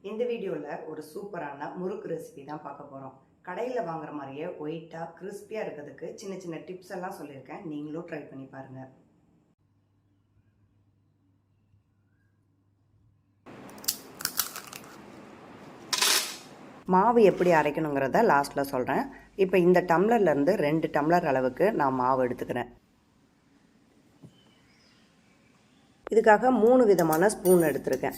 இந்த வீடியோவில் ஒரு சூப்பரான முறுக்கு ரெசிபி தான் பார்க்க போகிறோம். கடையில் வாங்குற மாதிரியே ஒயிட்டாக கிறிஸ்பியாக இருக்கிறதுக்கு சின்ன சின்ன டிப்ஸ் எல்லாம் சொல்லியிருக்கேன். நீங்களும் ட்ரை பண்ணி பாருங்கள். மாவு எப்படி அரைக்கணுங்கிறத லாஸ்ட்டில் சொல்கிறேன். இப்போ இந்த டம்ளர்லேருந்து 2 டம்ளர் அளவுக்கு நான் மாவு எடுத்துக்கிறேன். இதுக்காக 3 விதமான ஸ்பூன் எடுத்திருக்கேன்.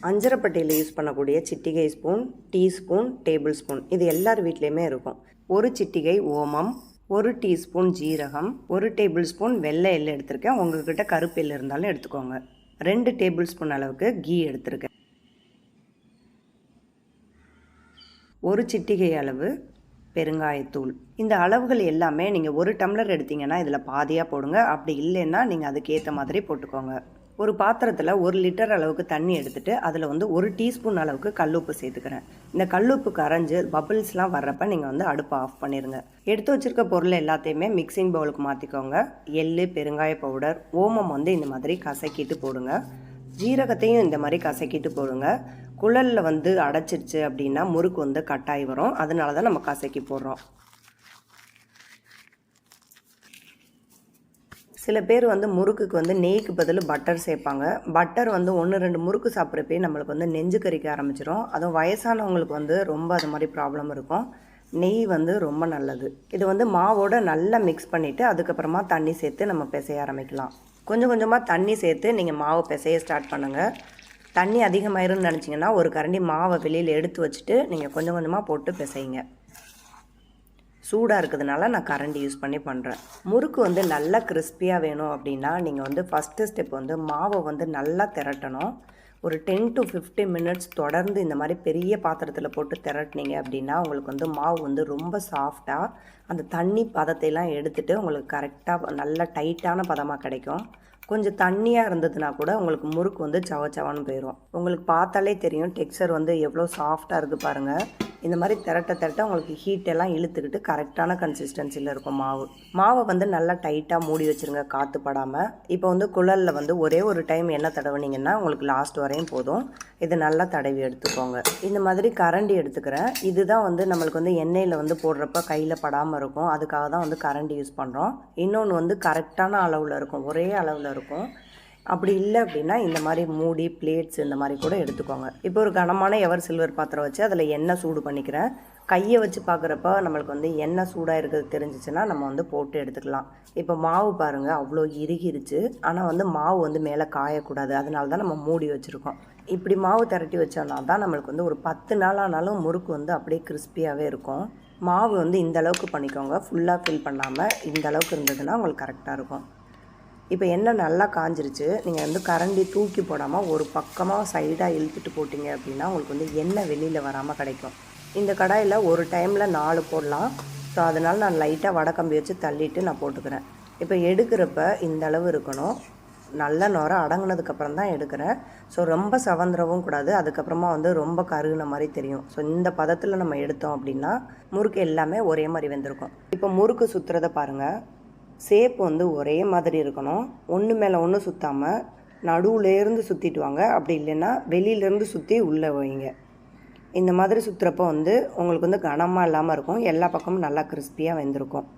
அஞ்சரைப்பட்டியில் யூஸ் பண்ணக்கூடிய சிட்டிகை ஸ்பூன், டீஸ்பூன், டேபிள் ஸ்பூன் இது எல்லார் வீட்லேயுமே இருக்கும். 1 சிட்டிகை ஓமம், 1 டீஸ்பூன் ஜீரகம், 1 டேபிள் ஸ்பூன் வெள்ளை எள்ளு எடுத்திருக்கேன். உங்கள்கிட்ட கருப்பு எள்ளு இருந்தாலும் எடுத்துக்கோங்க. 2 டேபிள் ஸ்பூன் அளவுக்கு கீ எடுத்திருக்கேன். 1 சிட்டிகை அளவு பெருங்காயத்தூள். இந்த அளவுகள் எல்லாமே நீங்கள் 1 டம்ளர் எடுத்தீங்கன்னா இதில் பாதியாக போடுங்க. அப்படி இல்லைன்னா நீங்கள் அதுக்கேற்ற மாதிரி போட்டுக்கோங்க. ஒரு பாத்திரத்தில் 1 லிட்டர் அளவுக்கு தண்ணி எடுத்துகிட்டு அதில் 1 டீஸ்பூன் அளவுக்கு கல்லுப்பு சேர்த்துக்கிறேன். இந்த கல்லுப்பு கரைஞ்சி பபிள்ஸ்லாம் வர்றப்ப நீங்கள் அடுப்பை ஆஃப் பண்ணிடுங்க. எடுத்து வச்சுருக்க பொருள் எல்லாத்தையுமே மிக்சிங் பவுலுக்கு மாற்றிக்கோங்க. எள்ளு, பெருங்காய பவுடர், ஓமம் இந்த மாதிரி கசக்கிட்டு போடுங்க. ஜீரகத்தையும் இந்த மாதிரி கசக்கிட்டு போடுங்க. குழலில் அடைச்சிருச்சு அப்படின்னா முறுக்கு கட்டாயி வரும். அதனால தான் நம்ம கசக்கி போடுறோம். சில பேர் முறுக்குக்கு நெய்க்கு பதில் பட்டர் சேர்ப்பாங்க. பட்டர் 1-2 முறுக்கு சாப்பிட்றப்பே நம்மளுக்கு நெஞ்சு கறிக்க ஆரம்பிச்சிடும். அதுவும் வயசானவங்களுக்கு ரொம்ப அது மாதிரி ப்ராப்ளம் இருக்கும். நெய் ரொம்ப நல்லது. இது மாவோட நல்லா மிக்ஸ் பண்ணிவிட்டு அதுக்கப்புறமா தண்ணி சேர்த்து நம்ம பிசைய ஆரம்பிக்கலாம். கொஞ்சம் கொஞ்சமாக தண்ணி சேர்த்து நீங்கள் மாவு பிசைய ஸ்டார்ட் பண்ணுங்கள். தண்ணி அதிகமாயிருன்னு நினச்சிங்கன்னா ஒரு கரண்டி மாவை வெளியில் எடுத்து வச்சுட்டு நீங்கள் கொஞ்சம் கொஞ்சமாக போட்டு பிசைங்க. சூடாக இருக்கிறதுனால நான் கரண்டி யூஸ் பண்ணி பண்ணுறேன். முறுக்கு நல்லா கிறிஸ்பியாக வேணும் அப்படின்னா நீங்கள் ஃபஸ்ட்டு ஸ்டெப் மாவை நல்லா திரட்டணும். ஒரு 10 to 15 மினிட்ஸ் தொடர்ந்து இந்த மாதிரி பெரிய பாத்திரத்தில் போட்டு திரட்டினீங்க அப்படின்னா உங்களுக்கு மாவு ரொம்ப சாஃப்டாக அந்த தண்ணி பதத்தையெல்லாம் எடுத்துகிட்டு உங்களுக்கு கரெக்டாக நல்லா டைட்டான பதமாக கிடைக்கும். கொஞ்சம் தண்ணியாக இருந்ததுன்னா கூட உங்களுக்கு முறுக்கு சவச்சவன்னு போயிடும். உங்களுக்கு பார்த்தாலே தெரியும் டெக்ஸ்சர் எவ்வளோ சாஃப்டாக இருக்குது பாருங்கள். இந்த மாதிரி திரட்ட உங்களுக்கு ஹீட்டெல்லாம் இழுத்துக்கிட்டு கரெக்டான கன்சிஸ்டன்சியில் இருக்கும் மாவை நல்லா டைட்டாக மூடி வச்சுருங்க, காற்று படாமல். இப்போ குழலில் ஒரே ஒரு டைம் எண்ணெய் தடவுனீங்கன்னா உங்களுக்கு லாஸ்ட் வரையும் போதும். இது நல்லா தடவி எடுத்துக்கோங்க. இந்த மாதிரி கரண்டி எடுத்துக்கிறேன். இதுதான் நம்மளுக்கு எண்ணெயில் போடுறப்ப கையில் படாமல் இருக்கும். அதுக்காக தான் கரண்டி யூஸ் பண்ணுறோம். இன்னொன்று கரெக்டான அளவில் இருக்கும், ஒரே அளவில் இருக்கும். அப்படி இல்லை அப்படின்னா இந்த மாதிரி மூடி, பிளேட்ஸ் இந்த மாதிரி கூட எடுத்துக்கோங்க. இப்போ ஒரு கனமான எவர் சில்வர் பாத்திரம் வச்சு அதில் எண்ணெய் சூடு பண்ணிக்கிறேன். கையை வச்சு பார்க்குறப்ப நம்மளுக்கு எண்ணெய் சூடாக இருக்கிறது தெரிஞ்சிச்சுன்னா நம்ம போட்டு எடுத்துக்கலாம். இப்போ மாவு பாருங்கள் அவ்வளோ இறுகிருச்சு. ஆனால் மாவு மேலே காயக்கூடாது. அதனால தான் நம்ம மூடி வச்சுருக்கோம். இப்படி மாவு திரட்டி வச்சோன்னா தான் நம்மளுக்கு ஒரு 10 நாள் ஆனாலும் முறுக்கு அப்படியே கிறிஸ்பியாகவே இருக்கும். மாவு இந்த அளவுக்கு பண்ணிக்கோங்க. ஃபுல்லாக ஃபில் பண்ணாமல் இந்த அளவுக்கு இருந்ததுன்னா உங்களுக்கு கரெக்டாக இருக்கும். இப்போ எண்ணெய் நல்லா காஞ்சிருச்சு. நீங்கள் கரண்டி தூக்கி போடாமல் ஒரு பக்கமாக சைடாக இழுத்துட்டு போட்டிங்க அப்படின்னா உங்களுக்கு எண்ணெய் வெளியில் வராமல் கிடைக்கும். இந்த கடாயில் ஒரு டைமில் 4 போடலாம். ஸோ அதனால் நான் லைட்டாக வடக்கம்பி வச்சு தள்ளிட்டு நான் போட்டுக்கிறேன். இப்போ எடுக்கிறப்ப இந்த அளவு இருக்கணும். நல்ல நுர அடங்கினதுக்கப்புறம் தான் எடுக்கிறேன். ஸோ ரொம்ப சவந்திரவும் கூடாது. அதுக்கப்புறமா ரொம்ப கருகின மாதிரி தெரியும். ஸோ இந்த பதத்தில் நம்ம எடுத்தோம் அப்படின்னா முறுக்கு எல்லாமே ஒரே மாதிரி வெந்திருக்கும். இப்போ முறுக்கு சுற்றுறதை பாருங்கள். சேப் ஒரே மாதிரி இருக்கணும். ஒன்று மேலே ஒன்று சுற்றாமல் நடுவுலேருந்து சுற்றிட்டு வாங்க. அப்படி இல்லைன்னா வெளியிலேருந்து சுற்றி உள்ளே வைங்க. இந்த மாதிரி சுற்றுறப்போ உங்களுக்கு கனமாக இல்லாமல் இருக்கும். எல்லா பக்கமும் நல்லா கிறிஸ்பியாக வெந்திருக்கும்.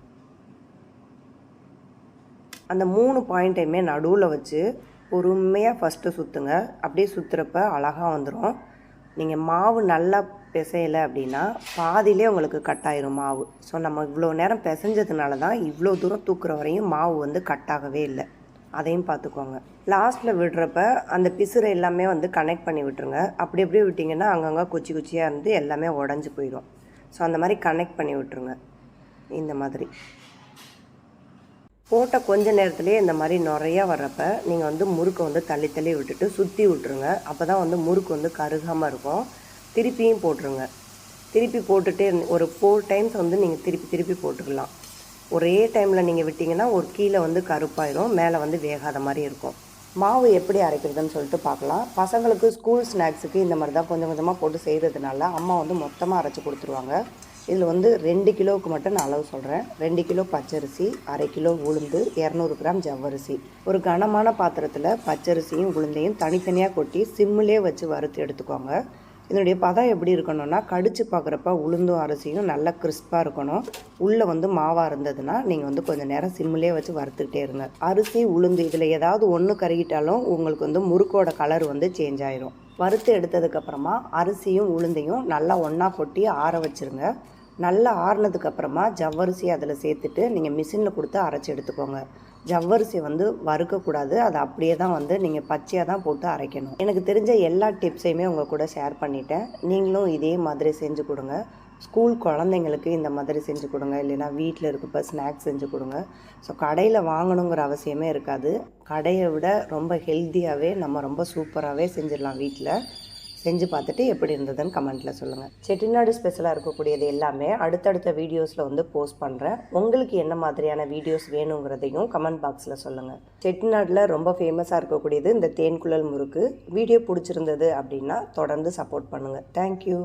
அந்த 3 பாயிண்ட்டையுமே நடுவில் வச்சு பொறுமையாக ஃபஸ்ட்டு சுற்றுங்க. அப்படியே சுற்றுறப்ப அழகாக வந்துடும். நீங்கள் மாவு நல்லா பிசையலை அப்படின்னா பாதியிலே உங்களுக்கு கட்டாயிரும் மாவு. ஸோ நம்ம இவ்வளோ நேரம் பிசைஞ்சதுனால தான் இவ்வளோ தூரம் தூக்குற வரையும் மாவு கட்டாகவே இல்லை. அதையும் பார்த்துக்கோங்க. லாஸ்ட்டில் விடுறப்ப அந்த பிசுரை எல்லாமே கனெக்ட் பண்ணி விட்டுருங்க. அப்படி அப்படியே விட்டிங்கன்னா அங்கங்கே குச்சி குச்சியாக இருந்து எல்லாமே உடஞ்சி போயிடும். ஸோ அந்த மாதிரி கனெக்ட் பண்ணி விட்டுருங்க. இந்த மாதிரி போட்ட கொஞ்ச நேரத்துலேயே இந்த மாதிரி நிறையா வர்றப்ப நீங்கள் முறுக்கை தள்ளி தள்ளி விட்டுட்டு சுற்றி விட்டுருங்க. அப்போ தான் முறுக்கு கருகாமல் இருக்கும். திருப்பியும் போட்டுருங்க. திருப்பி போட்டுகிட்டே ஒரு 4 டைம்ஸ் நீங்கள் திருப்பி போட்டுக்கலாம். ஒரே டைமில் நீங்கள் விட்டிங்கன்னா ஒரு கீழே கருப்பாயிரும், மேலே வேகாத மாதிரி இருக்கும். மாவு எப்படி அரைக்கிறதுன்னு சொல்லிட்டு பார்க்கலாம். பசங்களுக்கு ஸ்கூல் ஸ்நாக்ஸுக்கு இந்த மாதிரி தான் கொஞ்சம் கொஞ்சமாக போட்டு செய்கிறதுனால அம்மா மொத்தமாக அரைச்சி கொடுத்துருவாங்க. இதில் 2 கிலோவுக்கு மட்டும் நான் அளவு சொல்கிறேன். 2 கிலோ பச்சரிசி, 1/2 கிலோ உளுந்து, 200 கிராம் ஜவ்வரிசி. ஒரு கனமான பாத்திரத்தில் பச்சரிசியும் உளுந்தையும் தனித்தனியாக கொட்டி சிம்மிலே வச்சு வறுத்து எடுத்துக்கோங்க. இதனுடைய பதம் எப்படி இருக்கணும்னா, கடிச்சு பார்க்குறப்ப உளுந்தும் அரிசியும் நல்லா கிறிஸ்பாக இருக்கணும். உள்ளே வந்து மாவாக இருந்ததுன்னா நீங்கள் வந்து கொஞ்சம் நேரம் சிம்மிலே வச்சு வறுத்துக்கிட்டே இருங்க. அரிசி உளுந்து இதில் ஏதாவது ஒன்று கருகிட்டாலும் உங்களுக்கு வந்து முறுக்கோட கலர் வந்து சேஞ்ச் ஆயிரும். வறுத்து எடுத்ததுக்கப்புறமா அரிசியும் உளுந்தையும் நல்லா ஒன்றா கொட்டி ஆற வச்சுருங்க. நல்லா ஆறுனதுக்கப்புறமா ஜவ்வரிசி அதில் சேர்த்துட்டு நீங்கள் மிஷினில் கொடுத்து அரைச்சி எடுத்துக்கோங்க. ஜவ்வரிசி வந்து வறுக்கக்கூடாது, அதை அப்படியே தான் வந்து நீங்கள் பச்சையாக தான் போட்டு அரைக்கணும். எனக்கு தெரிஞ்ச எல்லா டிப்ஸையுமே உங்கள் கூட ஷேர் பண்ணிட்டேன். நீங்களும் இதே மாதிரி செஞ்சு கொடுங்க. ஸ்கூல் குழந்தைங்களுக்கு இந்த மாதிரி செஞ்சு கொடுங்க, இல்லைன்னா வீட்டில் இருக்கப்போ ஸ்நாக்ஸ் செஞ்சு கொடுங்க. ஸோ கடையில் வாங்கணுங்கிற அவசியமே இருக்காது. கடையை விட ரொம்ப ஹெல்த்தியாகவே நம்ம ரொம்ப சூப்பராகவே செஞ்சிடலாம். வீட்டில் செஞ்சு பார்த்துட்டு எப்படி இருந்ததுன்னு கமெண்ட்டில் சொல்லுங்கள். செட்டிநாடு ஸ்பெஷலாக இருக்கக்கூடியது எல்லாமே அடுத்தடுத்த வீடியோஸில் வந்து போஸ்ட் பண்ணுறேன். உங்களுக்கு என்ன மாதிரியான வீடியோஸ் வேணுங்கிறதையும் கமெண்ட் பாக்ஸில் சொல்லுங்கள். செட்டிநாட்டில் ரொம்ப ஃபேமஸாக இருக்கக்கூடியது இந்த தேன்குழல் முறுக்கு. வீடியோ பிடிச்சிருந்தது அப்படின்னா தொடர்ந்து சப்போர்ட் பண்ணுங்கள். தேங்க்யூ.